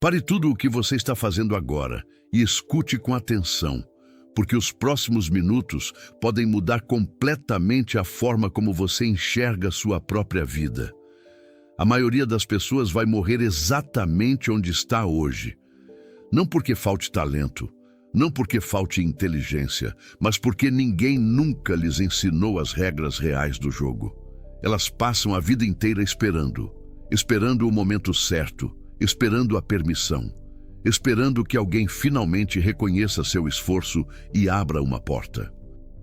Pare tudo o que você está fazendo agora e escute com atenção, porque os próximos minutos podem mudar completamente a forma como você enxerga sua própria vida. A maioria das pessoas vai morrer exatamente onde está hoje. Não porque falte talento, não porque falte inteligência, mas porque ninguém nunca lhes ensinou as regras reais do jogo. Elas passam a vida inteira esperando o momento certo, esperando a permissão, esperando que alguém finalmente reconheça seu esforço e abra uma porta.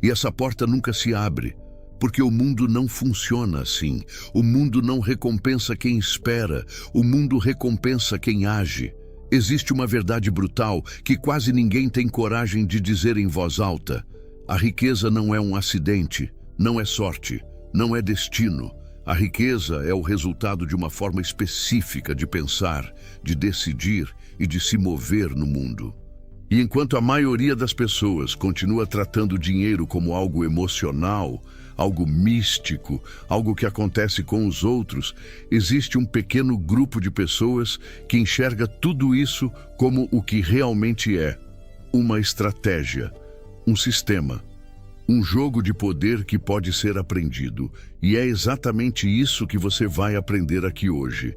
E essa porta nunca se abre, porque o mundo não funciona assim. O mundo não recompensa quem espera, o mundo recompensa quem age. Existe uma verdade brutal que quase ninguém tem coragem de dizer em voz alta. A riqueza não é um acidente, não é sorte, não é destino. A riqueza é o resultado de uma forma específica de pensar, de decidir e de se mover no mundo. E enquanto a maioria das pessoas continua tratando o dinheiro como algo emocional, algo místico, algo que acontece com os outros, existe um pequeno grupo de pessoas que enxerga tudo isso como o que realmente é: uma estratégia, um sistema, um jogo de poder que pode ser aprendido. E é exatamente isso que você vai aprender aqui hoje.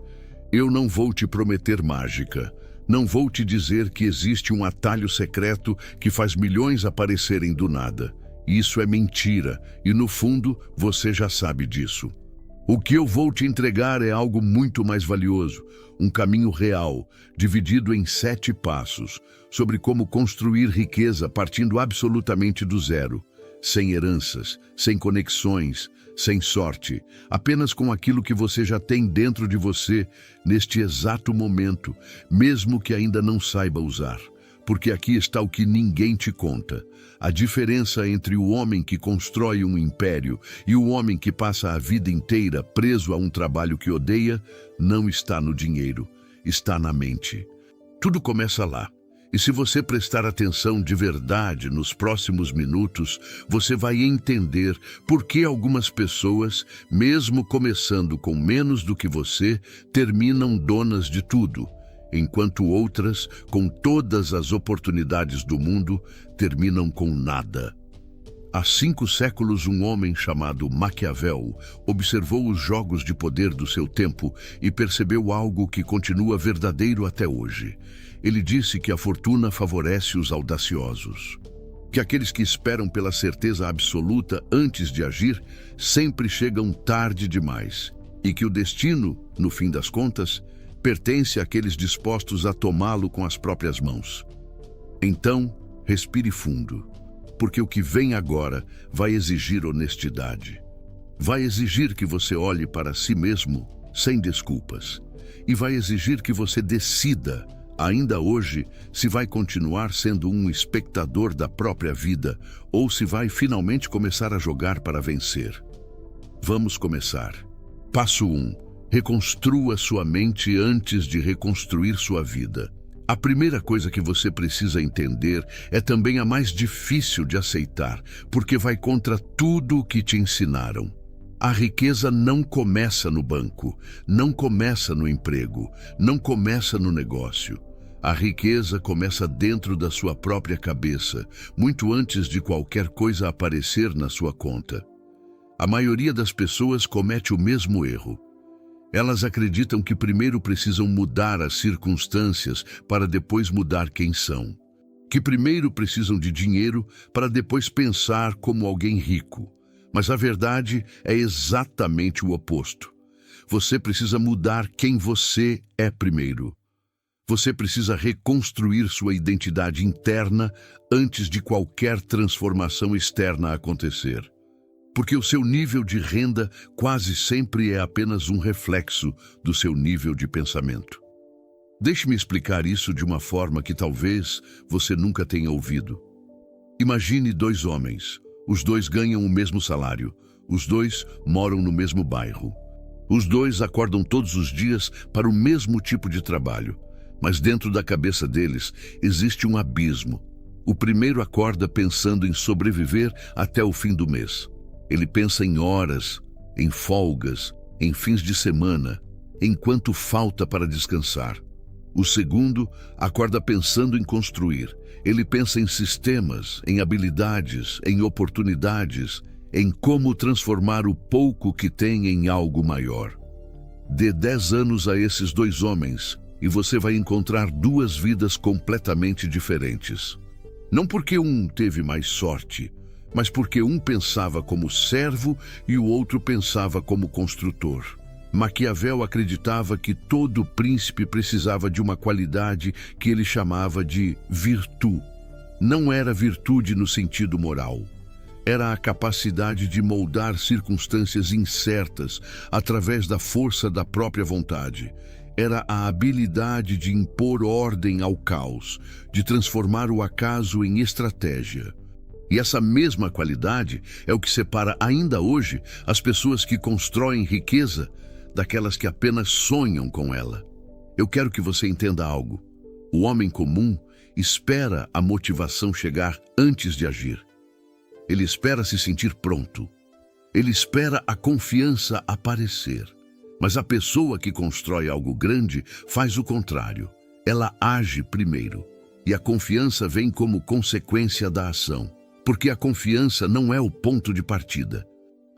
Eu não vou te prometer mágica. Não vou te dizer que existe um atalho secreto que faz milhões aparecerem do nada. Isso é mentira, e no fundo você já sabe disso. O que eu vou te entregar é algo muito mais valioso, um caminho real, dividido em 7 passos, sobre como construir riqueza partindo absolutamente do zero, sem heranças, sem conexões, sem sorte, apenas com aquilo que você já tem dentro de você neste exato momento, mesmo que ainda não saiba usar. Porque aqui está o que ninguém te conta. A diferença entre o homem que constrói um império e o homem que passa a vida inteira preso a um trabalho que odeia não está no dinheiro, está na mente. Tudo começa lá. E se você prestar atenção de verdade nos próximos minutos, você vai entender por que algumas pessoas, mesmo começando com menos do que você, terminam donas de tudo, enquanto outras, com todas as oportunidades do mundo, terminam com nada. Há 5 séculos, um homem chamado Maquiavel observou os jogos de poder do seu tempo e percebeu algo que continua verdadeiro até hoje. Ele disse que a fortuna favorece os audaciosos, que aqueles que esperam pela certeza absoluta antes de agir sempre chegam tarde demais, e que o destino, no fim das contas, pertence àqueles dispostos a tomá-lo com as próprias mãos. Então, respire fundo, porque o que vem agora vai exigir honestidade. Vai exigir que você olhe para si mesmo sem desculpas, e vai exigir que você decida, ainda hoje, se vai continuar sendo um espectador da própria vida ou se vai finalmente começar a jogar para vencer. Vamos começar. Passo 1. Reconstrua sua mente antes de reconstruir sua vida. A primeira coisa que você precisa entender é também a mais difícil de aceitar, porque vai contra tudo o que te ensinaram. A riqueza não começa no banco, não começa no emprego, não começa no negócio. A riqueza começa dentro da sua própria cabeça, muito antes de qualquer coisa aparecer na sua conta. A maioria das pessoas comete o mesmo erro. Elas acreditam que primeiro precisam mudar as circunstâncias para depois mudar quem são. Que primeiro precisam de dinheiro para depois pensar como alguém rico. Mas a verdade é exatamente o oposto. Você precisa mudar quem você é primeiro. Você precisa reconstruir sua identidade interna antes de qualquer transformação externa acontecer. Porque o seu nível de renda quase sempre é apenas um reflexo do seu nível de pensamento. Deixe-me explicar isso de uma forma que talvez você nunca tenha ouvido. Imagine 2 homens. Os 2 ganham o mesmo salário. Os 2 moram no mesmo bairro. Os 2 acordam todos os dias para o mesmo tipo de trabalho. Mas dentro da cabeça deles existe um abismo. O primeiro acorda pensando em sobreviver até o fim do mês. Ele pensa em horas, em folgas, em fins de semana, em quanto falta para descansar. O segundo acorda pensando em construir. Ele pensa em sistemas, em habilidades, em oportunidades, em como transformar o pouco que tem em algo maior. Dê 10 anos a esses dois homens e você vai encontrar duas vidas completamente diferentes. Não porque um teve mais sorte, mas porque um pensava como servo e o outro pensava como construtor. Maquiavel acreditava que todo príncipe precisava de uma qualidade que ele chamava de virtude. Não era virtude no sentido moral. Era a capacidade de moldar circunstâncias incertas através da força da própria vontade. Era a habilidade de impor ordem ao caos, de transformar o acaso em estratégia. E essa mesma qualidade é o que separa ainda hoje as pessoas que constroem riqueza daquelas que apenas sonham com ela. Eu quero que você entenda algo. O homem comum espera a motivação chegar antes de agir. Ele espera se sentir pronto. Ele espera a confiança aparecer. Mas a pessoa que constrói algo grande faz o contrário. Ela age primeiro. E a confiança vem como consequência da ação. Porque a confiança não é o ponto de partida.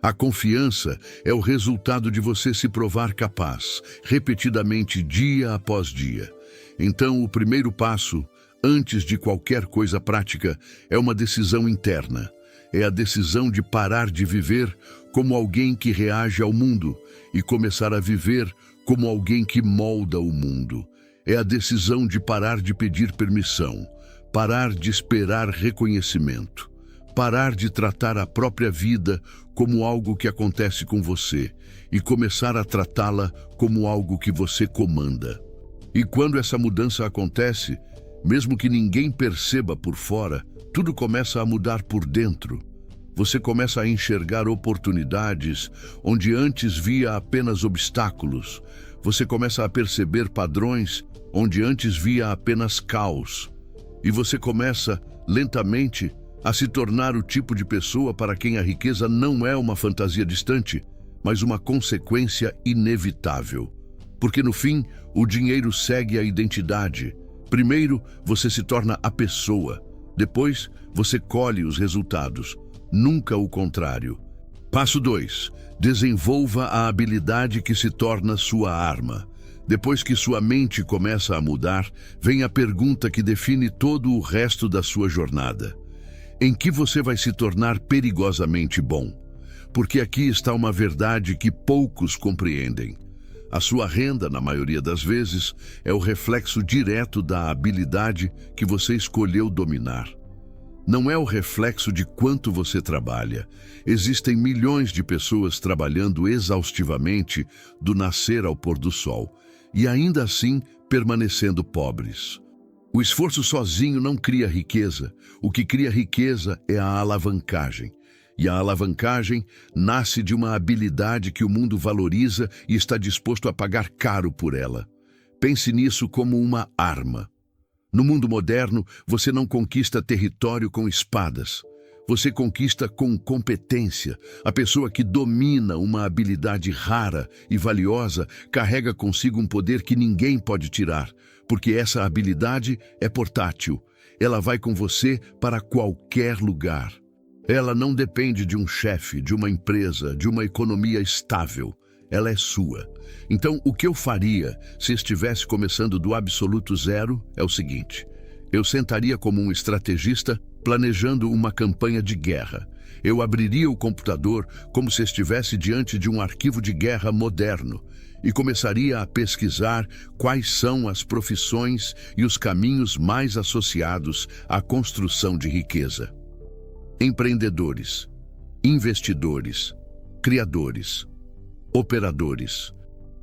A confiança é o resultado de você se provar capaz, repetidamente, dia após dia. Então, o primeiro passo, antes de qualquer coisa prática, é uma decisão interna. É a decisão de parar de viver como alguém que reage ao mundo e começar a viver como alguém que molda o mundo. É a decisão de parar de pedir permissão, parar de esperar reconhecimento, parar de tratar a própria vida como algo que acontece com você e começar a tratá-la como algo que você comanda. E quando essa mudança acontece, mesmo que ninguém perceba por fora, tudo começa a mudar por dentro. Você começa a enxergar oportunidades onde antes via apenas obstáculos. Você começa a perceber padrões onde antes via apenas caos. E você começa, lentamente, a se tornar o tipo de pessoa para quem a riqueza não é uma fantasia distante, mas uma consequência inevitável. Porque no fim, o dinheiro segue a identidade. Primeiro, você se torna a pessoa. Depois, você colhe os resultados. Nunca o contrário. Passo 2. Desenvolva a habilidade que se torna sua arma. Depois que sua mente começa a mudar, vem a pergunta que define todo o resto da sua jornada. Em que você vai se tornar perigosamente bom? Porque aqui está uma verdade que poucos compreendem. A sua renda, na maioria das vezes, é o reflexo direto da habilidade que você escolheu dominar. Não é o reflexo de quanto você trabalha. Existem milhões de pessoas trabalhando exaustivamente do nascer ao pôr do sol, e ainda assim permanecendo pobres. O esforço sozinho não cria riqueza. O que cria riqueza é a alavancagem. E a alavancagem nasce de uma habilidade que o mundo valoriza e está disposto a pagar caro por ela. Pense nisso como uma arma. No mundo moderno, você não conquista território com espadas. Você conquista com competência. A pessoa que domina uma habilidade rara e valiosa carrega consigo um poder que ninguém pode tirar, porque essa habilidade é portátil. Ela vai com você para qualquer lugar. Ela não depende de um chefe, de uma empresa, de uma economia estável. Ela é sua. Então, o que eu faria se estivesse começando do absoluto zero é o seguinte: eu sentaria como um estrategista planejando uma campanha de guerra. Eu abriria o computador como se estivesse diante de um arquivo de guerra moderno e começaria a pesquisar quais são as profissões e os caminhos mais associados à construção de riqueza. Empreendedores, investidores, criadores, operadores,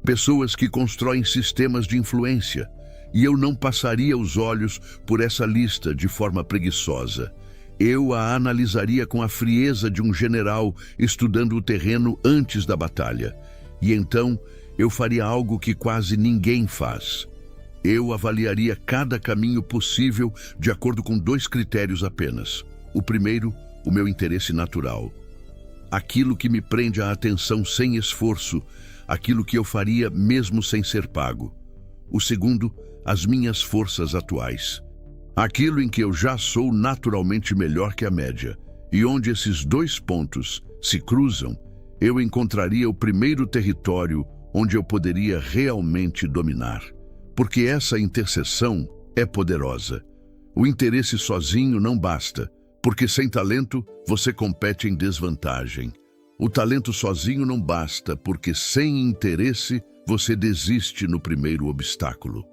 pessoas que constroem sistemas de influência, e eu não passaria os olhos por essa lista de forma preguiçosa. Eu a analisaria com a frieza de um general estudando o terreno antes da batalha. E então eu faria algo que quase ninguém faz. Eu avaliaria cada caminho possível de acordo com 2 critérios apenas. O primeiro, o meu interesse natural. Aquilo que me prende a atenção sem esforço, aquilo que eu faria mesmo sem ser pago. O segundo, as minhas forças atuais. Aquilo em que eu já sou naturalmente melhor que a média. E onde esses dois pontos se cruzam, eu encontraria o primeiro território onde eu poderia realmente dominar. Porque essa interseção é poderosa. O interesse sozinho não basta, porque sem talento você compete em desvantagem. O talento sozinho não basta, porque sem interesse você desiste no primeiro obstáculo.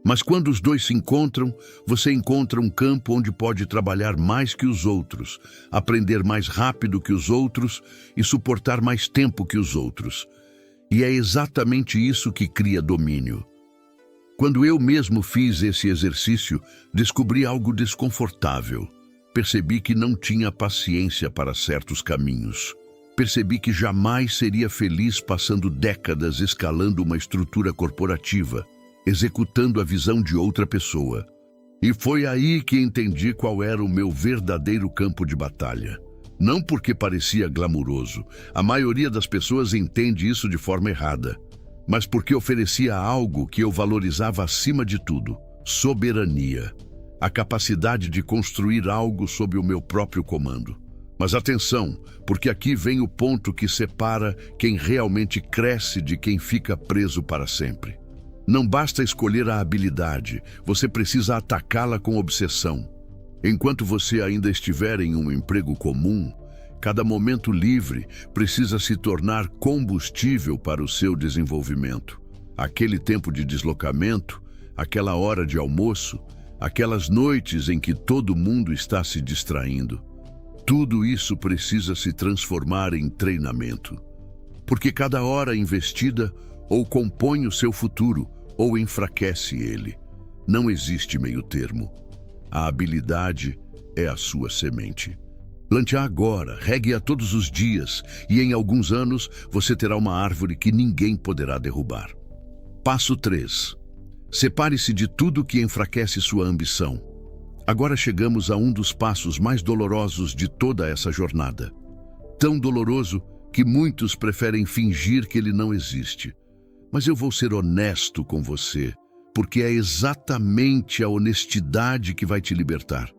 Mas quando os dois se encontram, você encontra um campo onde pode trabalhar mais que os outros, aprender mais rápido que os outros e suportar mais tempo que os outros. E é exatamente isso que cria domínio. Quando eu mesmo fiz esse exercício, descobri algo desconfortável. Percebi que não tinha paciência para certos caminhos. Percebi que jamais seria feliz passando décadas escalando uma estrutura corporativa, executando a visão de outra pessoa. E foi aí que entendi qual era o meu verdadeiro campo de batalha. Não porque parecia glamuroso, a maioria das pessoas entende isso de forma errada, mas porque oferecia algo que eu valorizava acima de tudo: soberania. A capacidade de construir algo sob o meu próprio comando. Mas atenção, porque aqui vem o ponto que separa quem realmente cresce de quem fica preso para sempre. Não basta escolher a habilidade, você precisa atacá-la com obsessão. Enquanto você ainda estiver em um emprego comum, cada momento livre precisa se tornar combustível para o seu desenvolvimento. Aquele tempo de deslocamento, aquela hora de almoço, aquelas noites em que todo mundo está se distraindo. Tudo isso precisa se transformar em treinamento. Porque cada hora investida ou compõe o seu futuro ou enfraquece ele. Não existe meio termo. A habilidade é a sua semente. Plante-a agora, regue-a todos os dias e em alguns anos você terá uma árvore que ninguém poderá derrubar. Passo 3. Separe-se de tudo que enfraquece sua ambição. Agora chegamos a um dos passos mais dolorosos de toda essa jornada. Tão doloroso que muitos preferem fingir que ele não existe. Mas eu vou ser honesto com você, porque é exatamente a honestidade que vai te libertar.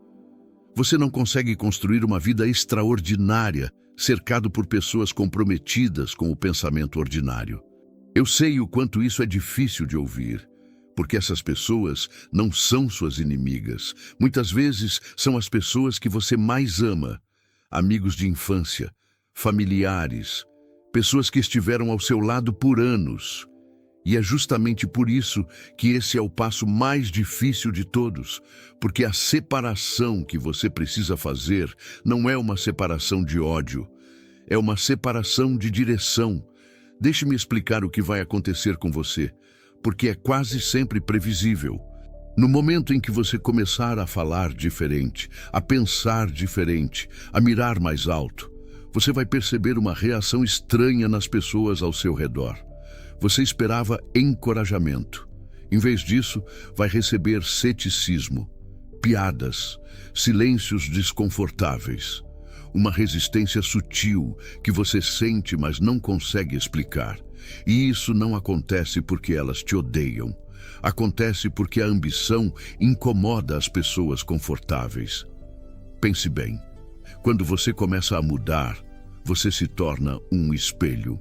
Você não consegue construir uma vida extraordinária cercado por pessoas comprometidas com o pensamento ordinário. Eu sei o quanto isso é difícil de ouvir, porque essas pessoas não são suas inimigas. Muitas vezes são as pessoas que você mais ama, amigos de infância, familiares, pessoas que estiveram ao seu lado por anos. E é justamente por isso que esse é o passo mais difícil de todos, porque a separação que você precisa fazer não é uma separação de ódio, é uma separação de direção. Deixe-me explicar o que vai acontecer com você, porque é quase sempre previsível. No momento em que você começar a falar diferente, a pensar diferente, a mirar mais alto, você vai perceber uma reação estranha nas pessoas ao seu redor. Você esperava encorajamento. Em vez disso, vai receber ceticismo, piadas, silêncios desconfortáveis, uma resistência sutil que você sente, mas não consegue explicar. E isso não acontece porque elas te odeiam. Acontece porque a ambição incomoda as pessoas confortáveis. Pense bem, quando você começa a mudar, você se torna um espelho.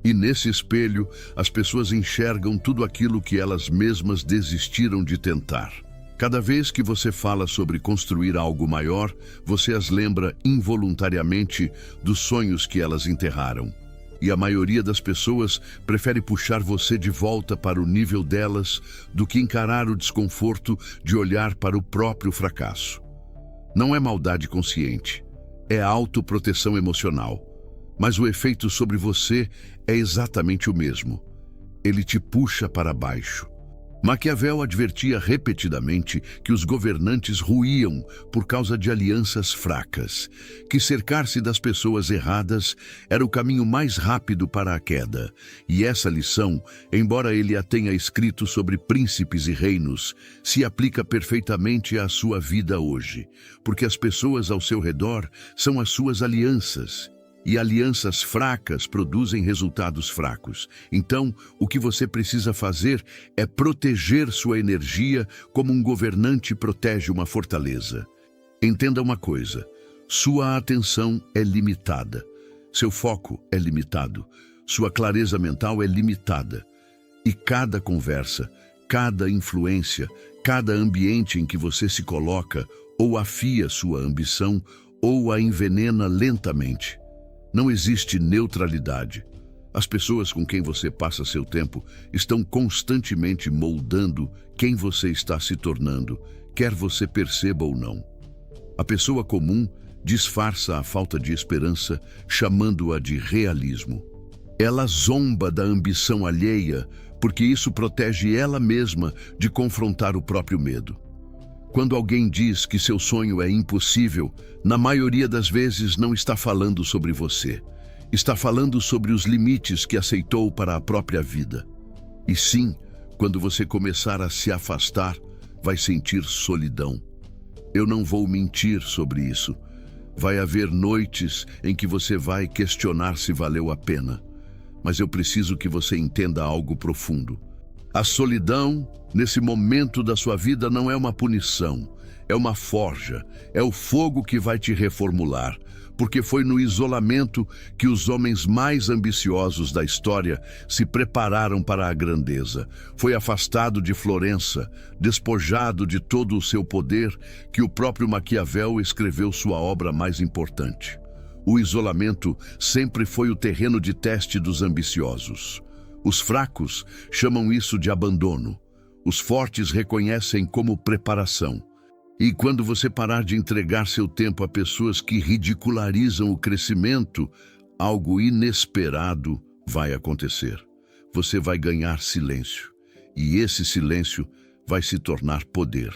E nesse espelho, as pessoas enxergam tudo aquilo que elas mesmas desistiram de tentar. Cada vez que você fala sobre construir algo maior, você as lembra involuntariamente dos sonhos que elas enterraram. E a maioria das pessoas prefere puxar você de volta para o nível delas do que encarar o desconforto de olhar para o próprio fracasso. Não é maldade consciente, é autoproteção emocional. Mas o efeito sobre você é exatamente o mesmo. Ele te puxa para baixo. Maquiavel advertia repetidamente que os governantes ruíam por causa de alianças fracas, que cercar-se das pessoas erradas era o caminho mais rápido para a queda. E essa lição, embora ele a tenha escrito sobre príncipes e reinos, se aplica perfeitamente à sua vida hoje, porque as pessoas ao seu redor são as suas alianças. E alianças fracas produzem resultados fracos. Então, o que você precisa fazer é proteger sua energia como um governante protege uma fortaleza. Entenda uma coisa: sua atenção é limitada. Seu foco é limitado. Sua clareza mental é limitada. E cada conversa, cada influência, cada ambiente em que você se coloca, ou afia sua ambição, ou a envenena lentamente. Não existe neutralidade. As pessoas com quem você passa seu tempo estão constantemente moldando quem você está se tornando, quer você perceba ou não. A pessoa comum disfarça a falta de esperança, chamando-a de realismo. Ela zomba da ambição alheia, porque isso protege ela mesma de confrontar o próprio medo. Quando alguém diz que seu sonho é impossível, na maioria das vezes não está falando sobre você. Está falando sobre os limites que aceitou para a própria vida. E sim, quando você começar a se afastar, vai sentir solidão. Eu não vou mentir sobre isso. Vai haver noites em que você vai questionar se valeu a pena. Mas eu preciso que você entenda algo profundo. A solidão, nesse momento da sua vida, não é uma punição, é uma forja, é o fogo que vai te reformular, porque foi no isolamento que os homens mais ambiciosos da história se prepararam para a grandeza. Foi afastado de Florença, despojado de todo o seu poder, que o próprio Maquiavel escreveu sua obra mais importante. O isolamento sempre foi o terreno de teste dos ambiciosos. Os fracos chamam isso de abandono. Os fortes reconhecem como preparação. E quando você parar de entregar seu tempo a pessoas que ridicularizam o crescimento, algo inesperado vai acontecer. Você vai ganhar silêncio. E esse silêncio vai se tornar poder.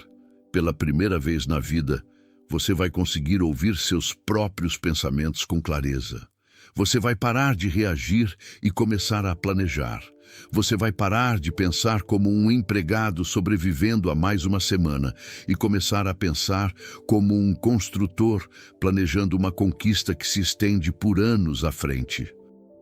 Pela primeira vez na vida, você vai conseguir ouvir seus próprios pensamentos com clareza. Você vai parar de reagir e começar a planejar. Você vai parar de pensar como um empregado sobrevivendo a mais uma semana e começar a pensar como um construtor planejando uma conquista que se estende por anos à frente.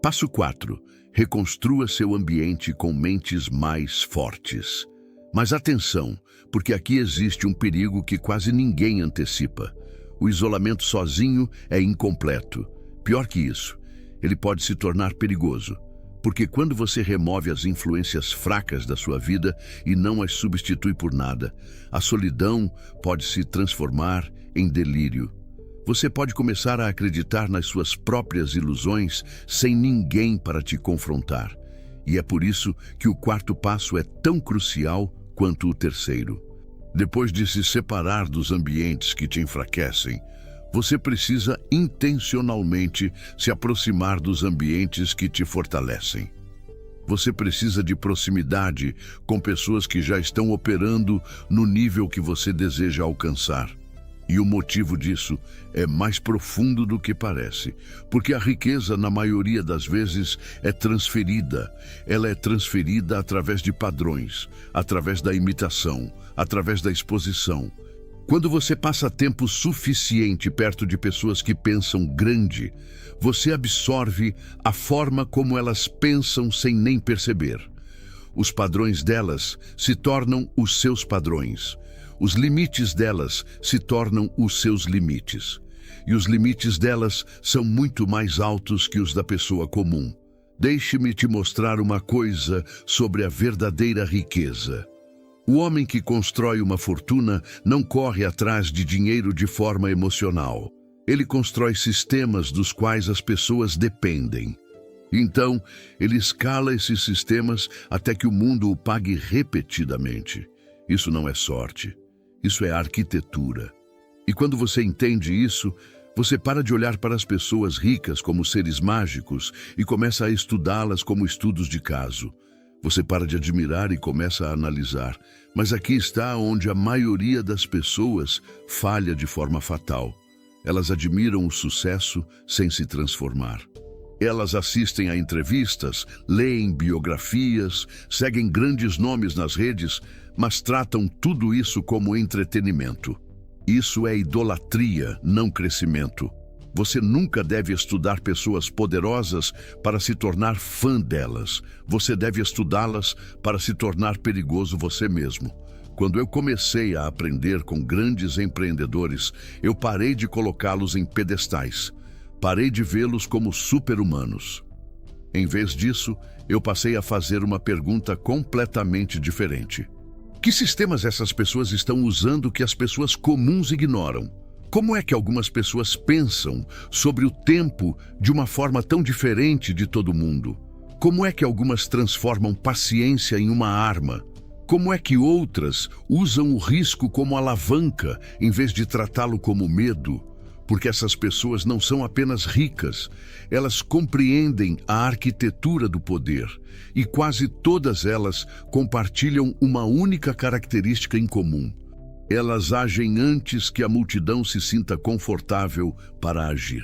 Passo 4. Reconstrua seu ambiente com mentes mais fortes. Mas atenção, porque aqui existe um perigo que quase ninguém antecipa. O isolamento sozinho é incompleto. Pior que isso, ele pode se tornar perigoso. Porque quando você remove as influências fracas da sua vida e não as substitui por nada, a solidão pode se transformar em delírio. Você pode começar a acreditar nas suas próprias ilusões sem ninguém para te confrontar. E é por isso que o quarto passo é tão crucial quanto o terceiro. Depois de se separar dos ambientes que te enfraquecem, você precisa intencionalmente se aproximar dos ambientes que te fortalecem. Você precisa de proximidade com pessoas que já estão operando no nível que você deseja alcançar. E o motivo disso é mais profundo do que parece, porque a riqueza, na maioria das vezes, é transferida. Ela é transferida através de padrões, através da imitação, através da exposição. Quando você passa tempo suficiente perto de pessoas que pensam grande, você absorve a forma como elas pensam sem nem perceber. Os padrões delas se tornam os seus padrões. Os limites delas se tornam os seus limites. E os limites delas são muito mais altos que os da pessoa comum. Deixe-me te mostrar uma coisa sobre a verdadeira riqueza. O homem que constrói uma fortuna não corre atrás de dinheiro de forma emocional. Ele constrói sistemas dos quais as pessoas dependem. Então, ele escala esses sistemas até que o mundo o pague repetidamente. Isso não é sorte. Isso é arquitetura. E quando você entende isso, você para de olhar para as pessoas ricas como seres mágicos e começa a estudá-las como estudos de caso. Você para de admirar e começa a analisar. Mas aqui está onde a maioria das pessoas falha de forma fatal. Elas admiram o sucesso sem se transformar. Elas assistem a entrevistas, leem biografias, seguem grandes nomes nas redes, mas tratam tudo isso como entretenimento. Isso é idolatria, não crescimento. Você nunca deve estudar pessoas poderosas para se tornar fã delas. Você deve estudá-las para se tornar perigoso você mesmo. Quando eu comecei a aprender com grandes empreendedores, eu parei de colocá-los em pedestais. Parei de vê-los como super-humanos. Em vez disso, eu passei a fazer uma pergunta completamente diferente. Que sistemas essas pessoas estão usando que as pessoas comuns ignoram? Como é que algumas pessoas pensam sobre o tempo de uma forma tão diferente de todo mundo? Como é que algumas transformam paciência em uma arma? Como é que outras usam o risco como alavanca em vez de tratá-lo como medo? Porque essas pessoas não são apenas ricas, elas compreendem a arquitetura do poder e quase todas elas compartilham uma única característica em comum. Elas agem antes que a multidão se sinta confortável para agir.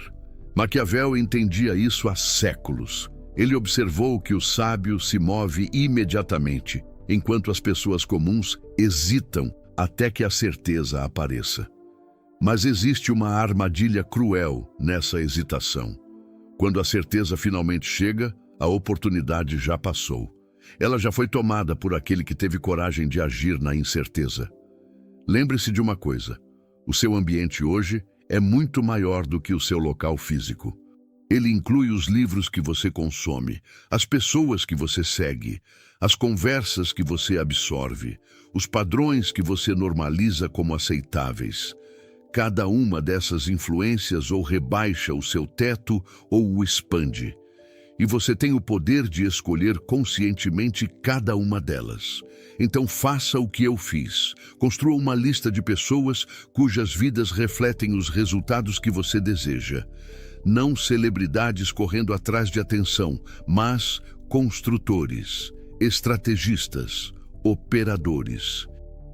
Maquiavel entendia isso há séculos. Ele observou que o sábio se move imediatamente, enquanto as pessoas comuns hesitam até que a certeza apareça. Mas existe uma armadilha cruel nessa hesitação. Quando a certeza finalmente chega, a oportunidade já passou. Ela já foi tomada por aquele que teve coragem de agir na incerteza. Lembre-se de uma coisa: o seu ambiente hoje é muito maior do que o seu local físico. Ele inclui os livros que você consome, as pessoas que você segue, as conversas que você absorve, os padrões que você normaliza como aceitáveis. Cada uma dessas influências ou rebaixa o seu teto ou o expande. E você tem o poder de escolher conscientemente cada uma delas. Então faça o que eu fiz. Construa uma lista de pessoas cujas vidas refletem os resultados que você deseja. Não celebridades correndo atrás de atenção, mas construtores, estrategistas, operadores.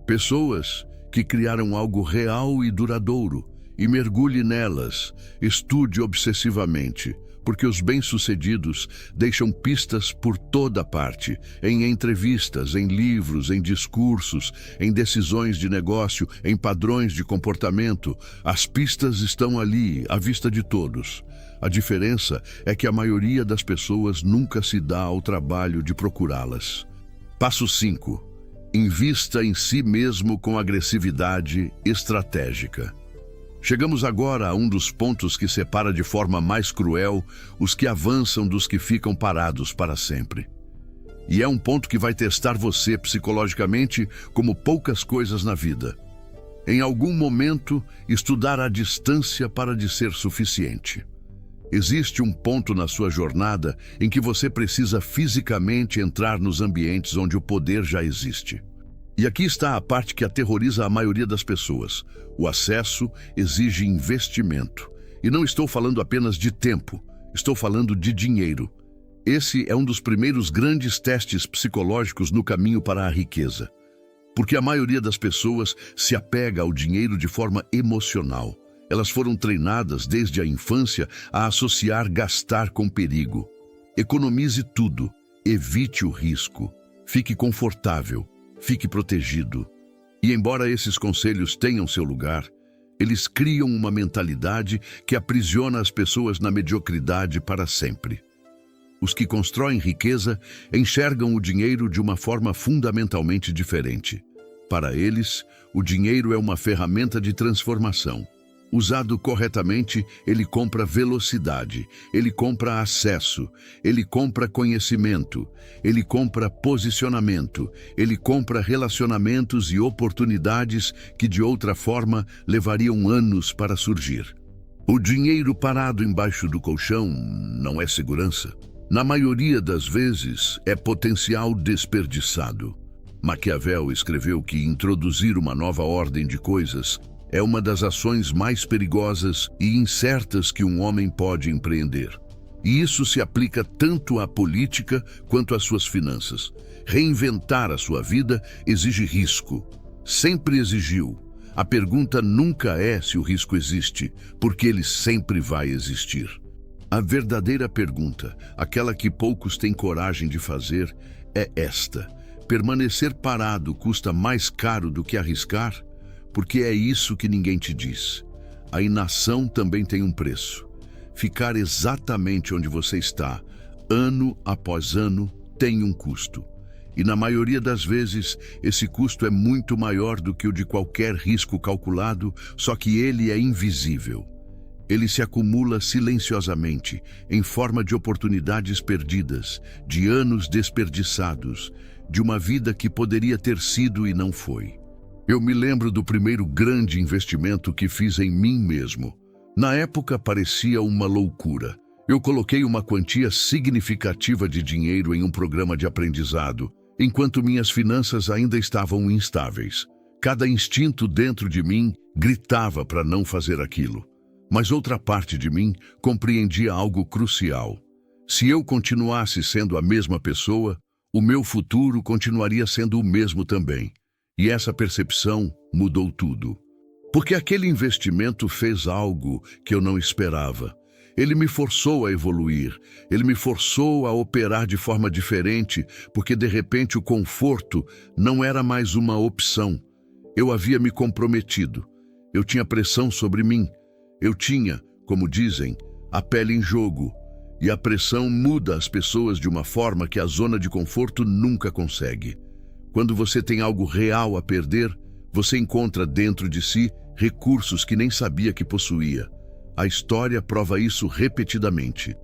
Pessoas que criaram algo real e duradouro, e mergulhe nelas, estude obsessivamente, porque os bem-sucedidos deixam pistas por toda parte, em entrevistas, em livros, em discursos, em decisões de negócio, em padrões de comportamento. As pistas estão ali, à vista de todos. A diferença é que a maioria das pessoas nunca se dá ao trabalho de procurá-las. Passo 5. Invista em si mesmo com agressividade estratégica. Chegamos agora a um dos pontos que separa de forma mais cruel os que avançam dos que ficam parados para sempre. E é um ponto que vai testar você psicologicamente como poucas coisas na vida. Em algum momento, estudar à distância para de ser suficiente. Existe um ponto na sua jornada em que você precisa fisicamente entrar nos ambientes onde o poder já existe. E aqui está a parte que aterroriza a maioria das pessoas. O acesso exige investimento. E não estou falando apenas de tempo, estou falando de dinheiro. Esse é um dos primeiros grandes testes psicológicos no caminho para a riqueza. Porque a maioria das pessoas se apega ao dinheiro de forma emocional. Elas foram treinadas desde a infância a associar gastar com perigo. Economize tudo, evite o risco, fique confortável, fique protegido. E embora esses conselhos tenham seu lugar, eles criam uma mentalidade que aprisiona as pessoas na mediocridade para sempre. Os que constroem riqueza enxergam o dinheiro de uma forma fundamentalmente diferente. Para eles, o dinheiro é uma ferramenta de transformação. Usado corretamente, ele compra velocidade, ele compra acesso, ele compra conhecimento, ele compra posicionamento, ele compra relacionamentos e oportunidades que de outra forma levariam anos para surgir. O dinheiro parado embaixo do colchão não é segurança. Na maioria das vezes, é potencial desperdiçado. Maquiavel escreveu que introduzir uma nova ordem de coisas é uma das ações mais perigosas e incertas que um homem pode empreender. E isso se aplica tanto à política quanto às suas finanças. Reinventar a sua vida exige risco. Sempre exigiu. A pergunta nunca é se o risco existe, porque ele sempre vai existir. A verdadeira pergunta, aquela que poucos têm coragem de fazer, é esta: permanecer parado custa mais caro do que arriscar? Porque é isso que ninguém te diz. A inação também tem um preço. Ficar exatamente onde você está, ano após ano, tem um custo. E na maioria das vezes, esse custo é muito maior do que o de qualquer risco calculado, só que ele é invisível. Ele se acumula silenciosamente, em forma de oportunidades perdidas, de anos desperdiçados, de uma vida que poderia ter sido e não foi. Eu me lembro do primeiro grande investimento que fiz em mim mesmo. Na época parecia uma loucura. Eu coloquei uma quantia significativa de dinheiro em um programa de aprendizado, enquanto minhas finanças ainda estavam instáveis. Cada instinto dentro de mim gritava para não fazer aquilo. Mas outra parte de mim compreendia algo crucial. Se eu continuasse sendo a mesma pessoa, o meu futuro continuaria sendo o mesmo também. E essa percepção mudou tudo. Porque aquele investimento fez algo que eu não esperava. Ele me forçou a evoluir, ele me forçou a operar de forma diferente, porque de repente o conforto não era mais uma opção. Eu havia me comprometido, eu tinha pressão sobre mim, eu tinha, como dizem, a pele em jogo. E a pressão muda as pessoas de uma forma que a zona de conforto nunca consegue. Quando você tem algo real a perder, você encontra dentro de si recursos que nem sabia que possuía. A história prova isso repetidamente.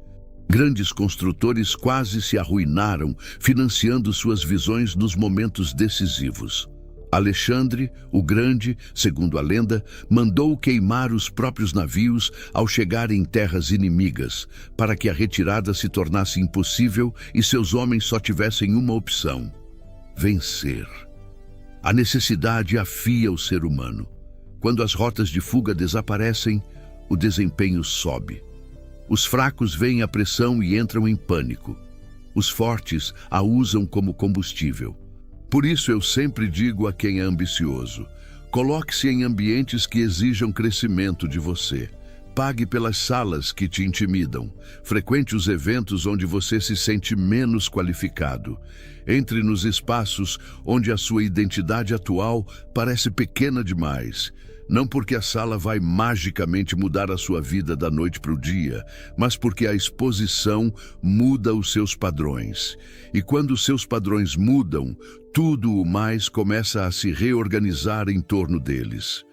Grandes construtores quase se arruinaram financiando suas visões nos momentos decisivos. Alexandre, o Grande, segundo a lenda, mandou queimar os próprios navios ao chegar em terras inimigas, para que a retirada se tornasse impossível e seus homens só tivessem uma opção: vencer. A necessidade afia o ser humano. Quando as rotas de fuga desaparecem, o desempenho sobe. Os fracos veem a pressão e entram em pânico. Os fortes a usam como combustível. Por isso eu sempre digo a quem é ambicioso: coloque-se em ambientes que exijam crescimento de você. Pague pelas salas que te intimidam. Frequente os eventos onde você se sente menos qualificado. Entre nos espaços onde a sua identidade atual parece pequena demais. Não porque a sala vai magicamente mudar a sua vida da noite para o dia, mas porque a exposição muda os seus padrões. E quando os seus padrões mudam, tudo o mais começa a se reorganizar em torno deles.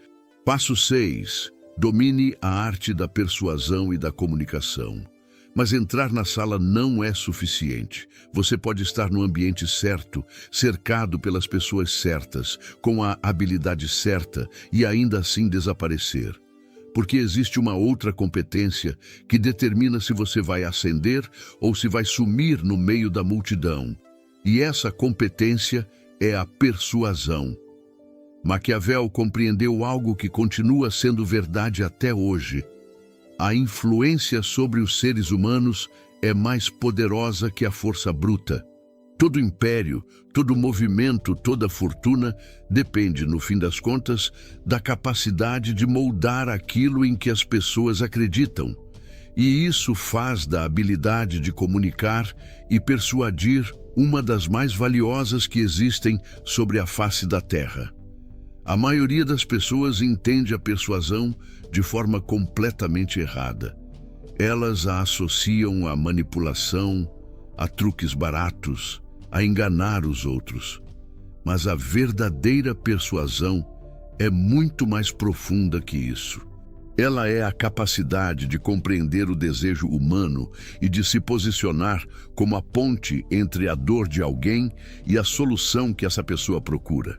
Passo 6. Domine a arte da persuasão e da comunicação. Mas entrar na sala não é suficiente. Você pode estar no ambiente certo, cercado pelas pessoas certas, com a habilidade certa e ainda assim desaparecer. Porque existe uma outra competência que determina se você vai ascender ou se vai sumir no meio da multidão. E essa competência é a persuasão. Maquiavel compreendeu algo que continua sendo verdade até hoje. A influência sobre os seres humanos é mais poderosa que a força bruta. Todo império, todo movimento, toda fortuna depende, no fim das contas, da capacidade de moldar aquilo em que as pessoas acreditam. E isso faz da habilidade de comunicar e persuadir uma das mais valiosas que existem sobre a face da Terra. A maioria das pessoas entende a persuasão de forma completamente errada. Elas a associam à manipulação, a truques baratos, a enganar os outros. Mas a verdadeira persuasão é muito mais profunda que isso. Ela é a capacidade de compreender o desejo humano e de se posicionar como a ponte entre a dor de alguém e a solução que essa pessoa procura.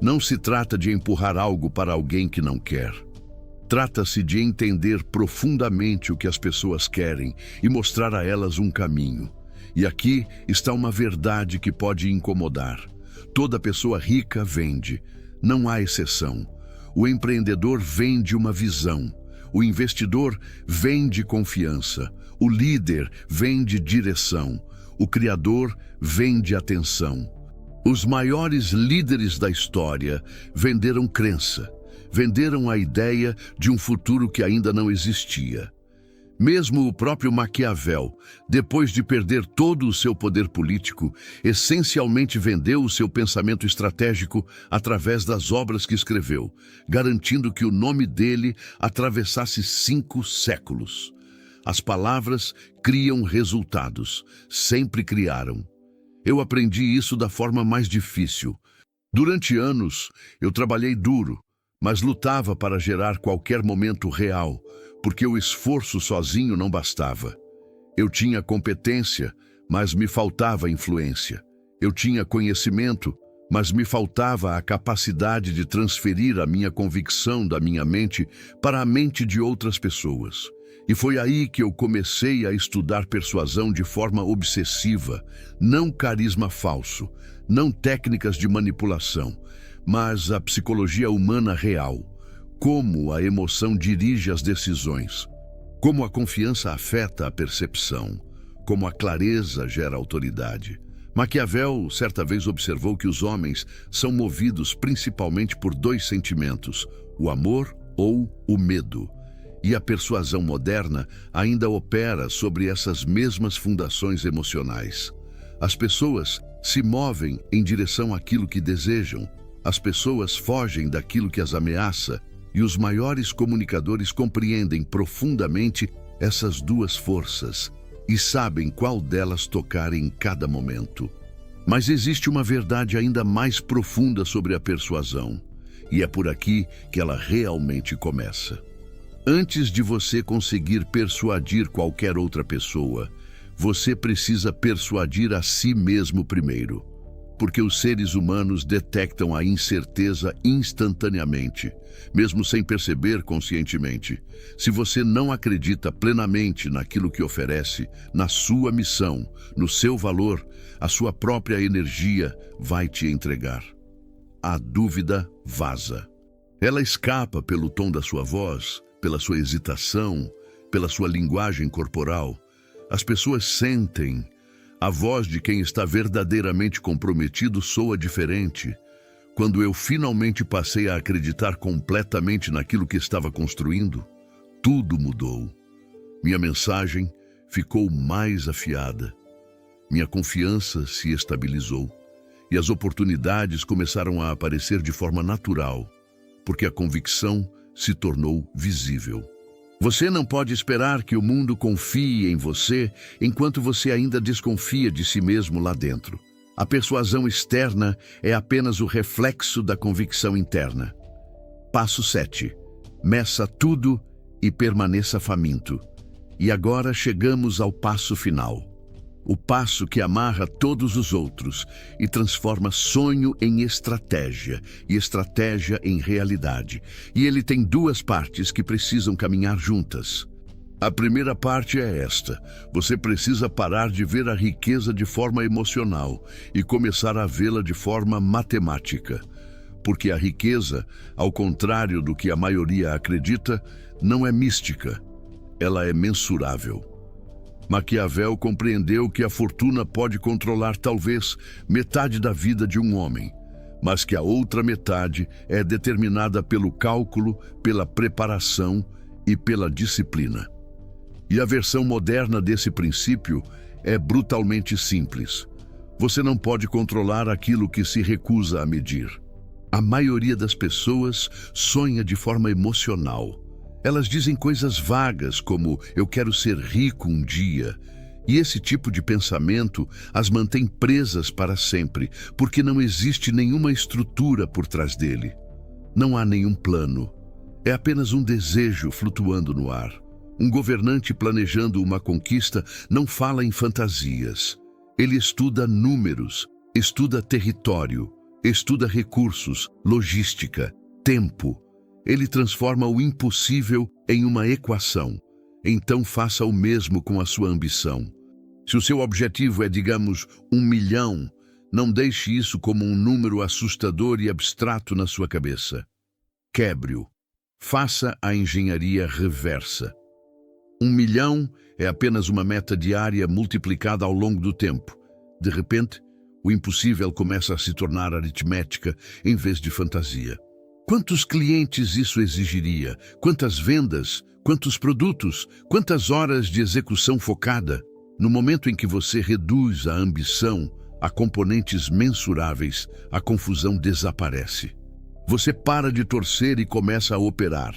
Não se trata de empurrar algo para alguém que não quer. Trata-se de entender profundamente o que as pessoas querem e mostrar a elas um caminho. E aqui está uma verdade que pode incomodar. Toda pessoa rica vende. Não há exceção. O empreendedor vende uma visão. O investidor vende confiança. O líder vende direção. O criador vende atenção. Os maiores líderes da história venderam crença, venderam a ideia de um futuro que ainda não existia. Mesmo o próprio Maquiavel, depois de perder todo o seu poder político, essencialmente vendeu o seu pensamento estratégico através das obras que escreveu, garantindo que o nome dele atravessasse 5 séculos. As palavras criam resultados, sempre criaram. Eu aprendi isso da forma mais difícil. Durante anos, eu trabalhei duro, mas lutava para gerar qualquer momento real, porque o esforço sozinho não bastava. Eu tinha competência, mas me faltava influência. Eu tinha conhecimento, mas me faltava a capacidade de transferir a minha convicção da minha mente para a mente de outras pessoas. E foi aí que eu comecei a estudar persuasão de forma obsessiva, não carisma falso, não técnicas de manipulação, mas a psicologia humana real, como a emoção dirige as decisões, como a confiança afeta a percepção, como a clareza gera autoridade. Maquiavel certa vez observou que os homens são movidos principalmente por 2 sentimentos, o amor ou o medo. E a persuasão moderna ainda opera sobre essas mesmas fundações emocionais. As pessoas se movem em direção àquilo que desejam, as pessoas fogem daquilo que as ameaça, e os maiores comunicadores compreendem profundamente essas 2 forças e sabem qual delas tocar em cada momento. Mas existe uma verdade ainda mais profunda sobre a persuasão, e é por aqui que ela realmente começa. Antes de você conseguir persuadir qualquer outra pessoa, você precisa persuadir a si mesmo primeiro. Porque os seres humanos detectam a incerteza instantaneamente, mesmo sem perceber conscientemente. Se você não acredita plenamente naquilo que oferece, na sua missão, no seu valor, a sua própria energia vai te entregar. A dúvida vaza. Ela escapa pelo tom da sua voz, pela sua hesitação, pela sua linguagem corporal. As pessoas sentem. A voz de quem está verdadeiramente comprometido soa diferente. Quando eu finalmente passei a acreditar completamente naquilo que estava construindo, tudo mudou. Minha mensagem ficou mais afiada. Minha confiança se estabilizou. E as oportunidades começaram a aparecer de forma natural, porque a convicção se tornou visível. Você não pode esperar que o mundo confie em você enquanto você ainda desconfia de si mesmo lá dentro. A persuasão externa é apenas o reflexo da convicção interna. Passo 7. Meça tudo e permaneça faminto. E agora chegamos ao passo final. O passo que amarra todos os outros e transforma sonho em estratégia e estratégia em realidade. E ele tem 2 partes que precisam caminhar juntas. A primeira parte é esta: você precisa parar de ver a riqueza de forma emocional e começar a vê-la de forma matemática. Porque a riqueza, ao contrário do que a maioria acredita, não é mística, ela é mensurável. Maquiavel compreendeu que a fortuna pode controlar talvez metade da vida de um homem, mas que a outra metade é determinada pelo cálculo, pela preparação e pela disciplina. E a versão moderna desse princípio é brutalmente simples. Você não pode controlar aquilo que se recusa a medir. A maioria das pessoas sonha de forma emocional. Elas dizem coisas vagas como "eu quero ser rico um dia", e esse tipo de pensamento as mantém presas para sempre, porque não existe nenhuma estrutura por trás dele. Não há nenhum plano. É apenas um desejo flutuando no ar. Um governante planejando uma conquista não fala em fantasias. Ele estuda números, estuda território, estuda recursos, logística, tempo. Ele transforma o impossível em uma equação. Então faça o mesmo com a sua ambição. Se o seu objetivo é, digamos, 1 milhão, não deixe isso como um número assustador e abstrato na sua cabeça. Quebre-o. Faça a engenharia reversa. 1 milhão é apenas uma meta diária multiplicada ao longo do tempo. De repente, o impossível começa a se tornar aritmética em vez de fantasia. Quantos clientes isso exigiria? Quantas vendas? Quantos produtos? Quantas horas de execução focada? No momento em que você reduz a ambição a componentes mensuráveis, a confusão desaparece. Você para de torcer e começa a operar.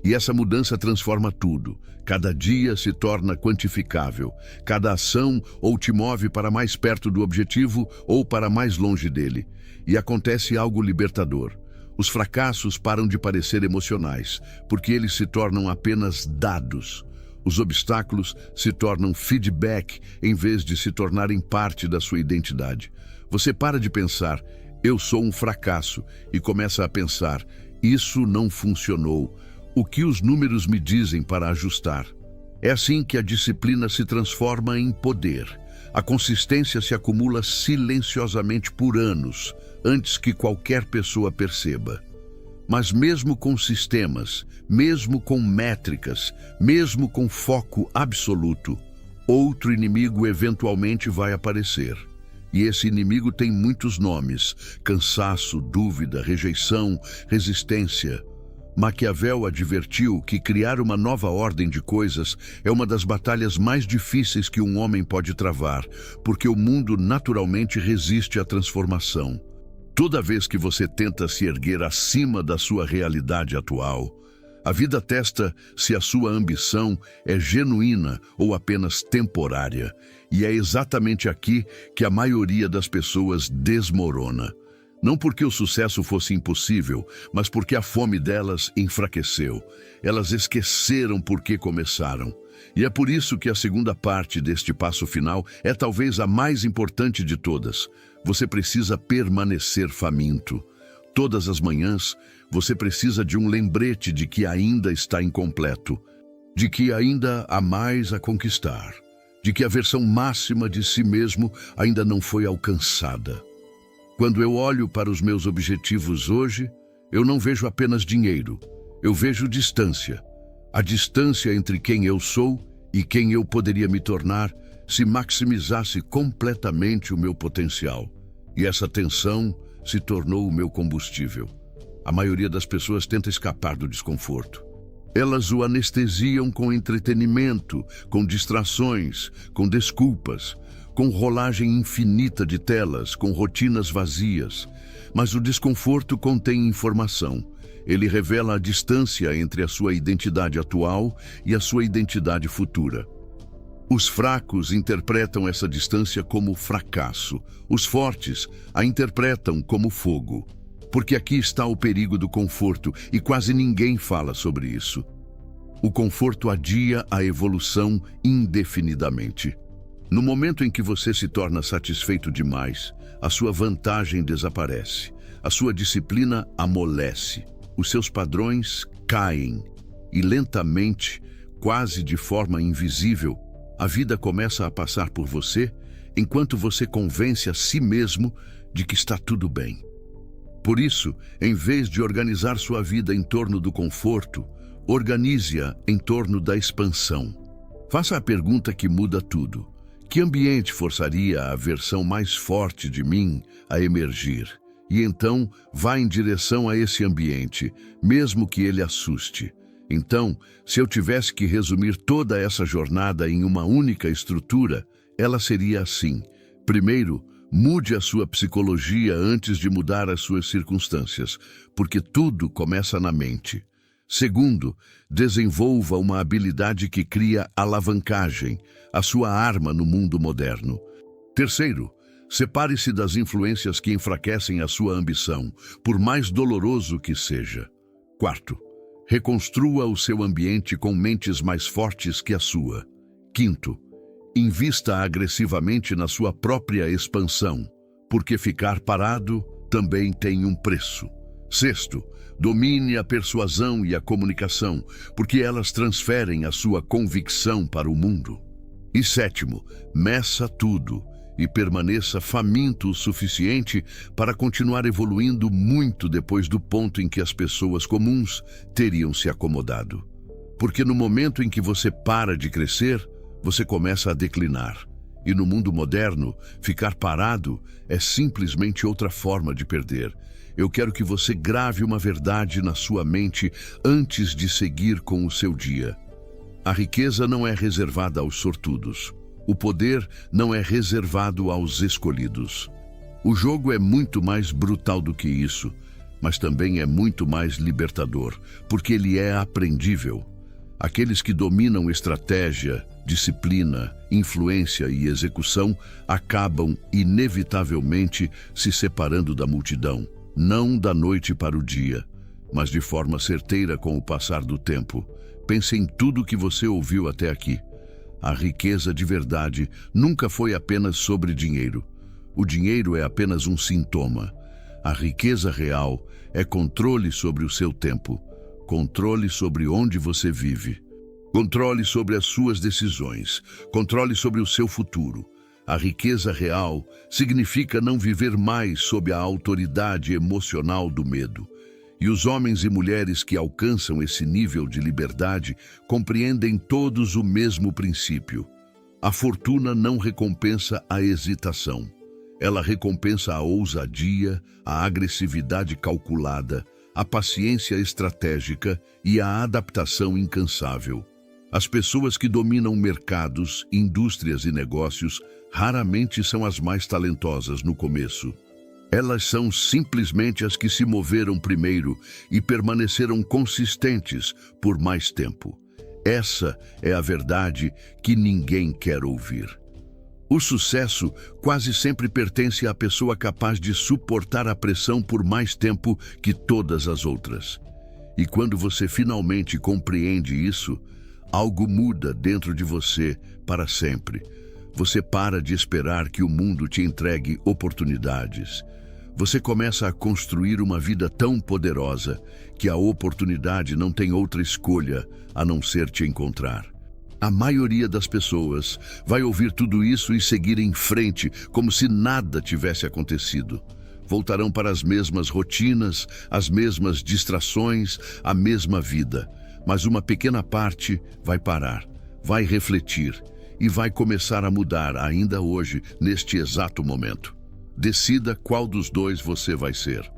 E essa mudança transforma tudo. Cada dia se torna quantificável. Cada ação ou te move para mais perto do objetivo ou para mais longe dele. E acontece algo libertador. Os fracassos param de parecer emocionais, porque eles se tornam apenas dados. Os obstáculos se tornam feedback em vez de se tornarem parte da sua identidade. Você para de pensar, eu sou um fracasso, e começa a pensar, isso não funcionou. O que os números me dizem para ajustar? É assim que a disciplina se transforma em poder. A consistência se acumula silenciosamente por anos, antes que qualquer pessoa perceba. Mas mesmo com sistemas, mesmo com métricas, mesmo com foco absoluto, outro inimigo eventualmente vai aparecer. E esse inimigo tem muitos nomes: cansaço, dúvida, rejeição, resistência. Maquiavel advertiu que criar uma nova ordem de coisas é uma das batalhas mais difíceis que um homem pode travar, porque o mundo naturalmente resiste à transformação. Toda vez que você tenta se erguer acima da sua realidade atual, a vida testa se a sua ambição é genuína ou apenas temporária. E é exatamente aqui que a maioria das pessoas desmorona. Não porque o sucesso fosse impossível, mas porque a fome delas enfraqueceu. Elas esqueceram por que começaram. E é por isso que a segunda parte deste passo final é talvez a mais importante de todas. Você precisa permanecer faminto. Todas as manhãs, você precisa de um lembrete de que ainda está incompleto, de que ainda há mais a conquistar, de que a versão máxima de si mesmo ainda não foi alcançada. Quando eu olho para os meus objetivos hoje, eu não vejo apenas dinheiro, eu vejo distância. A distância entre quem eu sou e quem eu poderia me tornar se maximizasse completamente o meu potencial. E essa tensão se tornou o meu combustível. A maioria das pessoas tenta escapar do desconforto. Elas o anestesiam com entretenimento, com distrações, com desculpas, com rolagem infinita de telas, com rotinas vazias. Mas o desconforto contém informação. Ele revela a distância entre a sua identidade atual e a sua identidade futura. Os fracos interpretam essa distância como fracasso. Os fortes a interpretam como fogo. Porque aqui está o perigo do conforto e quase ninguém fala sobre isso. O conforto adia a evolução indefinidamente. No momento em que você se torna satisfeito demais, a sua vantagem desaparece. A sua disciplina amolece. Os seus padrões caem. E lentamente, quase de forma invisível, a vida começa a passar por você, enquanto você convence a si mesmo de que está tudo bem. Por isso, em vez de organizar sua vida em torno do conforto, organize-a em torno da expansão. Faça a pergunta que muda tudo. Que ambiente forçaria a versão mais forte de mim a emergir? E então, vá em direção a esse ambiente, mesmo que ele assuste. Então, se eu tivesse que resumir toda essa jornada em uma única estrutura, ela seria assim. Primeiro, mude a sua psicologia antes de mudar as suas circunstâncias, porque tudo começa na mente. Segundo, desenvolva uma habilidade que cria alavancagem, a sua arma no mundo moderno. Terceiro, separe-se das influências que enfraquecem a sua ambição, por mais doloroso que seja. Quarto, reconstrua o seu ambiente com mentes mais fortes que a sua. Quinto, invista agressivamente na sua própria expansão, porque ficar parado também tem um preço. Sexto, domine a persuasão e a comunicação, porque elas transferem a sua convicção para o mundo. E sétimo, meça tudo e permaneça faminto o suficiente para continuar evoluindo muito depois do ponto em que as pessoas comuns teriam se acomodado. Porque no momento em que você para de crescer, você começa a declinar. E no mundo moderno, ficar parado é simplesmente outra forma de perder. Eu quero que você grave uma verdade na sua mente antes de seguir com o seu dia. A riqueza não é reservada aos sortudos. O poder não é reservado aos escolhidos. O jogo é muito mais brutal do que isso, mas também é muito mais libertador, porque ele é aprendível. Aqueles que dominam estratégia, disciplina, influência e execução acabam, inevitavelmente, se separando da multidão, não da noite para o dia, mas de forma certeira com o passar do tempo. Pense em tudo que você ouviu até aqui. A riqueza de verdade nunca foi apenas sobre dinheiro. O dinheiro é apenas um sintoma. A riqueza real é controle sobre o seu tempo, controle sobre onde você vive, controle sobre as suas decisões, controle sobre o seu futuro. A riqueza real significa não viver mais sob a autoridade emocional do medo. E os homens e mulheres que alcançam esse nível de liberdade compreendem todos o mesmo princípio. A fortuna não recompensa a hesitação. Ela recompensa a ousadia, a agressividade calculada, a paciência estratégica e a adaptação incansável. As pessoas que dominam mercados, indústrias e negócios raramente são as mais talentosas no começo. Elas são simplesmente as que se moveram primeiro e permaneceram consistentes por mais tempo. Essa é a verdade que ninguém quer ouvir. O sucesso quase sempre pertence à pessoa capaz de suportar a pressão por mais tempo que todas as outras. E quando você finalmente compreende isso, algo muda dentro de você para sempre. Você para de esperar que o mundo te entregue oportunidades. Você começa a construir uma vida tão poderosa que a oportunidade não tem outra escolha a não ser te encontrar. A maioria das pessoas vai ouvir tudo isso e seguir em frente como se nada tivesse acontecido. Voltarão para as mesmas rotinas, as mesmas distrações, a mesma vida. Mas uma pequena parte vai parar, vai refletir e vai começar a mudar ainda hoje, neste exato momento. Decida qual dos dois você vai ser.